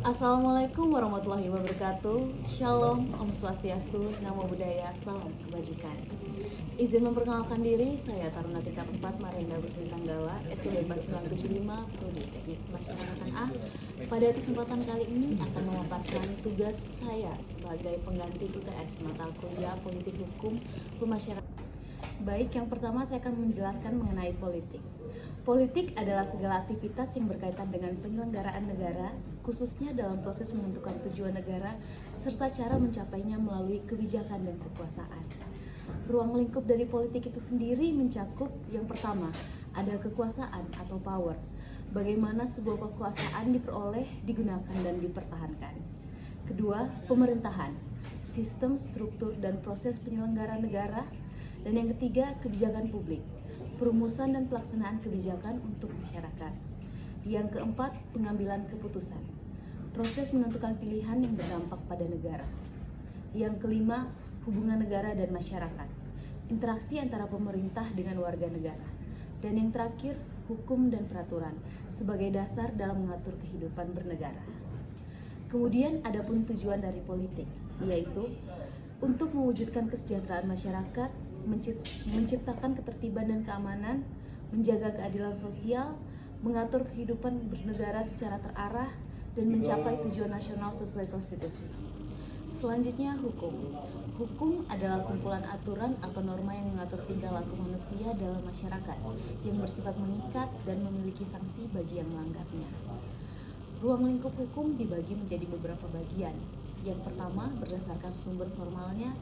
Assalamualaikum warahmatullahi wabarakatuh. Shalom, Om Swastiastu, Namo Buddhaya, Salam Kebajikan. Izin memperkenalkan diri, saya Taruna tingkat 4 Marinda Busmi Tanggala, STB 4975, Prodi Teknik Masyarakatan A. Pada kesempatan kali ini akan memaparkan tugas saya sebagai pengganti UTS mata kuliah Politik Hukum Pemasyarakatan. Baik, yang pertama saya akan menjelaskan mengenai politik. Politik adalah segala aktivitas yang berkaitan dengan penyelenggaraan negara, khususnya dalam proses menentukan tujuan negara, serta cara mencapainya melalui kebijakan dan kekuasaan. Ruang lingkup dari politik itu sendiri mencakup yang pertama, ada kekuasaan atau power. Bagaimana sebuah kekuasaan diperoleh, digunakan, dan dipertahankan. Kedua, pemerintahan, sistem, struktur, dan proses penyelenggaraan negara. Dan yang ketiga, kebijakan publik, perumusan dan pelaksanaan kebijakan untuk masyarakat. Yang keempat, pengambilan keputusan, proses menentukan pilihan yang berdampak pada negara. Yang kelima, hubungan negara dan masyarakat, interaksi antara pemerintah dengan warga negara. Dan yang terakhir, hukum dan peraturan sebagai dasar dalam mengatur kehidupan bernegara. Kemudian ada pun tujuan dari politik, yaitu untuk mewujudkan kesejahteraan masyarakat, menciptakan ketertiban dan keamanan, menjaga keadilan sosial, mengatur kehidupan bernegara secara terarah, dan mencapai tujuan nasional sesuai konstitusi. Selanjutnya, hukum. Hukum adalah kumpulan aturan atau norma yang mengatur tingkah laku manusia dalam masyarakat, yang bersifat mengikat dan memiliki sanksi bagi yang melanggarnya. Ruang lingkup hukum dibagi menjadi beberapa bagian. Yang pertama, berdasarkan sumber formalnya,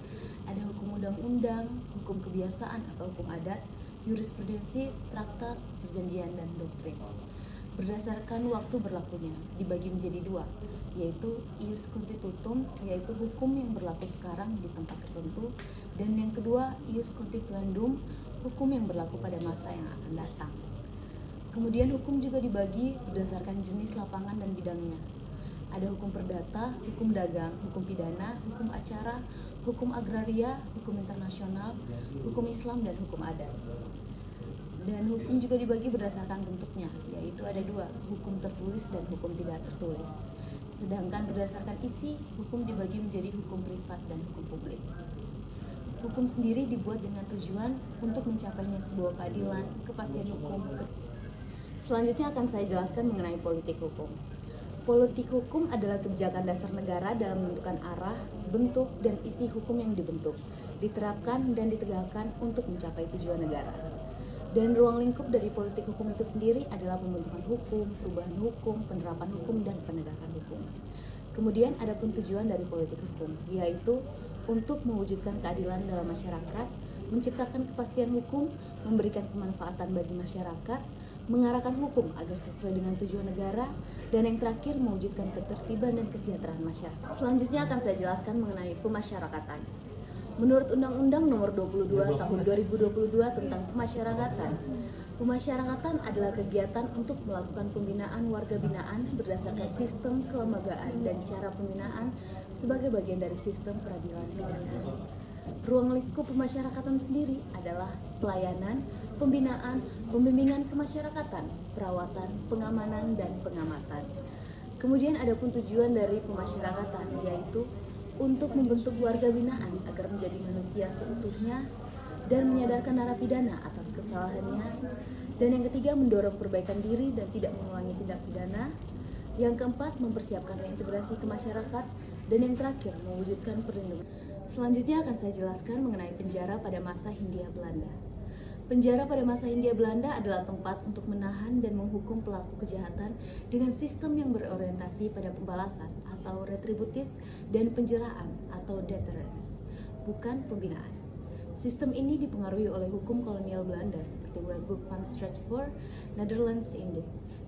ada hukum undang-undang, hukum kebiasaan atau hukum adat, jurisprudensi, traktat, perjanjian, dan doktrin. Berdasarkan waktu berlakunya, dibagi menjadi dua, yaitu ius constitutum, yaitu hukum yang berlaku sekarang di tempat tertentu, dan yang kedua, ius constituendum, hukum yang berlaku pada masa yang akan datang. Kemudian hukum juga dibagi berdasarkan jenis lapangan dan bidangnya. Ada hukum perdata, hukum dagang, hukum pidana, hukum acara, hukum agraria, hukum internasional, hukum Islam, dan hukum adat. Dan hukum juga dibagi berdasarkan bentuknya, yaitu ada dua, hukum tertulis dan hukum tidak tertulis. Sedangkan berdasarkan isi, hukum dibagi menjadi hukum privat dan hukum publik. Hukum sendiri dibuat dengan tujuan untuk mencapainya sebuah keadilan, kepastian hukum. Selanjutnya akan saya jelaskan mengenai politik hukum. Politik hukum adalah kebijakan dasar negara dalam menentukan arah, bentuk, dan isi hukum yang dibentuk, diterapkan, dan ditegakkan untuk mencapai tujuan negara. Dan ruang lingkup dari politik hukum itu sendiri adalah pembentukan hukum, perubahan hukum, penerapan hukum, dan penegakan hukum. Kemudian ada pun tujuan dari politik hukum, yaitu untuk mewujudkan keadilan dalam masyarakat, menciptakan kepastian hukum, memberikan kemanfaatan bagi masyarakat, mengarahkan hukum agar sesuai dengan tujuan negara, dan yang terakhir mewujudkan ketertiban dan kesejahteraan masyarakat. Selanjutnya akan saya jelaskan mengenai pemasyarakatan. Menurut Undang-Undang Nomor 22 Tahun 2022 tentang Pemasyarakatan, pemasyarakatan adalah kegiatan untuk melakukan pembinaan warga binaan berdasarkan sistem kelembagaan dan cara pembinaan sebagai bagian dari sistem peradilan pidana. Ruang lingkup pemasyarakatan sendiri adalah pelayanan, pembinaan, pembimbingan kemasyarakatan, perawatan, pengamanan, dan pengamatan. Kemudian ada pun tujuan dari pemasyarakatan, yaitu untuk membentuk warga binaan agar menjadi manusia seutuhnya dan menyadarkan narapidana atas kesalahannya. Dan yang ketiga, mendorong perbaikan diri dan tidak mengulangi tindak pidana. Yang keempat, mempersiapkan reintegrasi ke masyarakat. Dan yang terakhir, mewujudkan perlindungan. Selanjutnya akan saya jelaskan mengenai penjara pada masa Hindia Belanda. Penjara pada masa Hindia Belanda adalah tempat untuk menahan dan menghukum pelaku kejahatan dengan sistem yang berorientasi pada pembalasan atau retributif dan penjeraan atau deterrence, bukan pembinaan. Sistem ini dipengaruhi oleh hukum kolonial Belanda seperti Wetboek van Stratford, Netherlands Indy,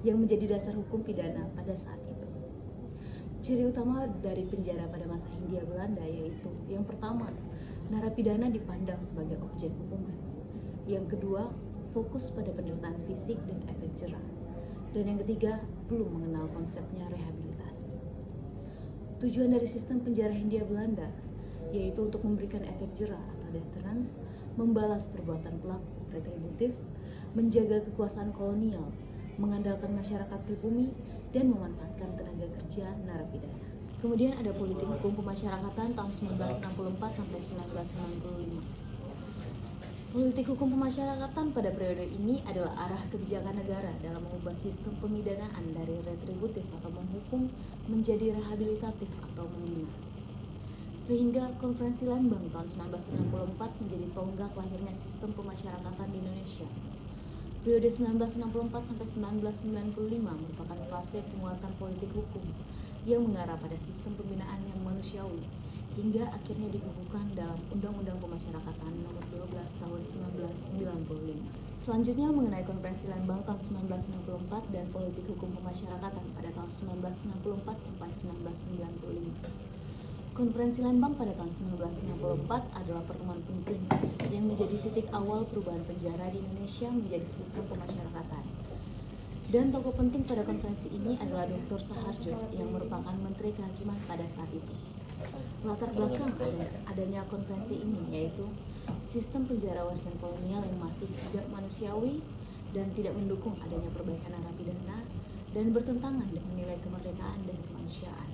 yang menjadi dasar hukum pidana pada saat itu. Ciri utama dari penjara pada masa Hindia Belanda yaitu yang pertama, narapidana dipandang sebagai objek hukuman. Yang kedua, fokus pada penderitaan fisik dan efek jera. Dan yang ketiga, belum mengenal konsepnya rehabilitasi. Tujuan dari sistem penjara Hindia Belanda yaitu untuk memberikan efek jera atau deterrence, membalas perbuatan pelaku retributif, menjaga kekuasaan kolonial, mengandalkan masyarakat pribumi, dan memanfaatkan tenaga Kemudian ada politik hukum pemasyarakatan tahun 1964 sampai 1995. Politik hukum pemasyarakatan pada periode ini adalah arah kebijakan negara dalam mengubah sistem pemidanaan dari retributif atau menghukum menjadi rehabilitatif atau membina. Sehingga Konferensi Lembang tahun 1964 menjadi tonggak lahirnya sistem pemasyarakatan di Indonesia. Periode 1964 sampai 1995 merupakan fase penguatan politik hukum yang mengarah pada sistem pembinaan yang manusiawi hingga akhirnya dikukuhkan dalam Undang-Undang Pemasyarakatan Nomor 12 Tahun 1995. Selanjutnya mengenai Konferensi Lembang tahun 1964 dan politik hukum pemasyarakatan pada tahun 1964 sampai 1995. Konferensi Lembang pada tahun 1964 adalah pertemuan penting yang menjadi titik awal perubahan penjara di Indonesia menjadi sistem pemasyarakatan. Dan tokoh penting pada konferensi ini adalah Dr. Saharjo yang merupakan Menteri Kehakiman pada saat itu. Latar belakang adanya konferensi ini yaitu sistem penjara warisan kolonial yang masih tidak manusiawi dan tidak mendukung adanya perbaikan narapidana dan bertentangan dengan nilai kemerdekaan dan kemanusiaan.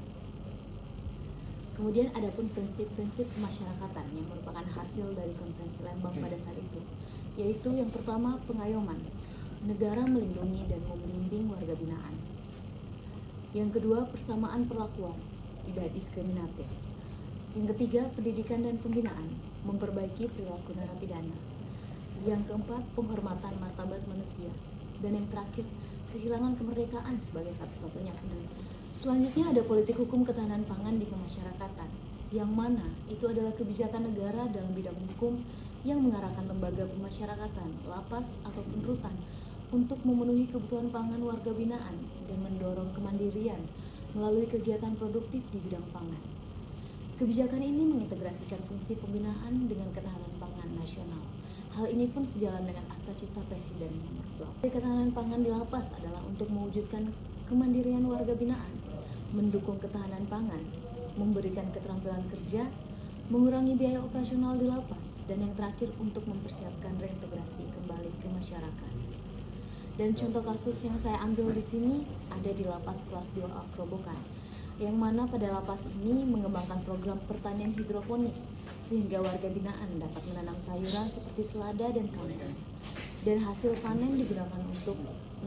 Kemudian adapun prinsip-prinsip pemasyarakatan yang merupakan hasil dari konferensi Lembang pada saat itu, yaitu yang pertama pengayoman, negara melindungi dan membimbing warga binaan. Yang kedua persamaan perlakuan, tidak diskriminatif. Yang ketiga pendidikan dan pembinaan, memperbaiki perilaku narapidana. Yang keempat penghormatan martabat manusia. Dan yang terakhir kehilangan kemerdekaan sebagai satu-satunya kendali. Selanjutnya ada politik hukum ketahanan pangan di pemasyarakatan, yang mana itu adalah kebijakan negara dalam bidang hukum yang mengarahkan lembaga pemasyarakatan, lapas ataupun rutan untuk memenuhi kebutuhan pangan warga binaan dan mendorong kemandirian melalui kegiatan produktif di bidang pangan. Kebijakan ini mengintegrasikan fungsi pembinaan dengan ketahanan pangan nasional. Hal ini pun sejalan dengan asta cita Presiden nomor 2. Ketahanan pangan di lapas adalah untuk mewujudkan kemandirian warga binaan, mendukung ketahanan pangan, memberikan keterampilan kerja, mengurangi biaya operasional di lapas, dan yang terakhir untuk mempersiapkan reintegrasi kembali ke masyarakat. Dan contoh kasus yang saya ambil di sini ada di lapas kelas 2A Kerobokan, yang mana pada lapas ini mengembangkan program pertanian hidroponik sehingga warga binaan dapat menanam sayuran seperti selada dan kangkung. Dan hasil panen digunakan untuk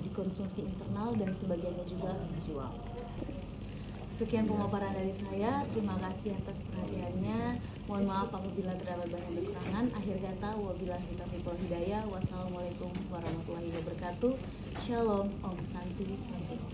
dikonsumsi internal dan sebagiannya juga dijual. Sekian pemaparan dari saya. Terima kasih atas perhatiannya. Mohon maaf apabila terdapat banyak kekurangan. Akhir kata, wabillahi taufiq wal hidayah. Wassalamualaikum warahmatullahi wabarakatuh. Shalom, Om Santi Santi.